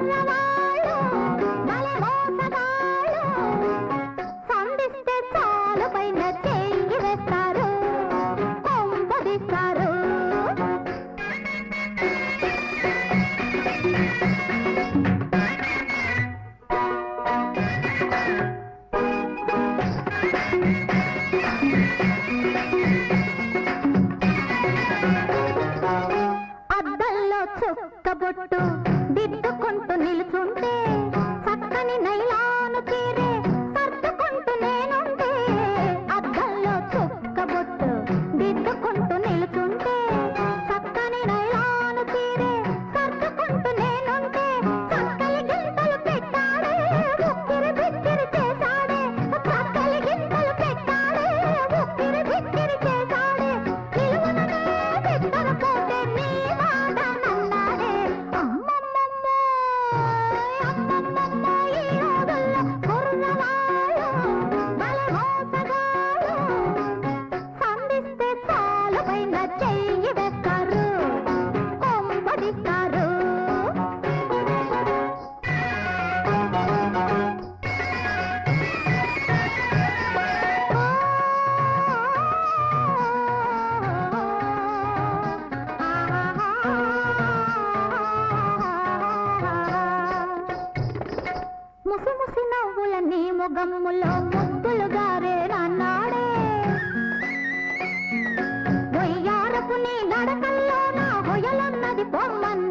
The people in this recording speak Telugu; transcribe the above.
కుర్రవాళ్ళు భలే మోసగాళ్ళు సంధిస్తే చాలు పైన చెయ్యి వేస్తారు కొంపదీస్తారు అద్దంలో చుక్కబొట్టు దిద్దుకుంటూ నిలుచుంటే చక్కని నైలాను తీరే సర్దుకుంటూ నేనుంటే అద్దంలో చుక్కబొట్టు దిద్దుకుంటూ నిలుచుంటే చక్కని నైలాను తీరే సర్దుకుంటూ నేనుంటే చక్కలి గింతలు పెట్టాడే ఉక్కిరి బిక్కిరి చేశాడే చక్కలి గింతలు పెట్టాడే ఉక్కిరి బిక్కిరి చేశాడే నిలువుననే బిత్తరపోతే నీ మాట నన్నాడే అమ్మమ్మమ్మ అమ్మమ్మమ్మ ఈ రోజుల్లో కుర్రవాళ్ళు భలే మోసగాళ్ళు సంధిస్తే చాలు పైన చెయ్యి వేస్తారు కొంపదీస్తారు ముసి ముసి నవ్వుల నీ ముగమ్ములో ముద్దులు గారే నాడే వయ్యారపు నీ నడకల్లో నా హొయలున్నది పొమ్మన్న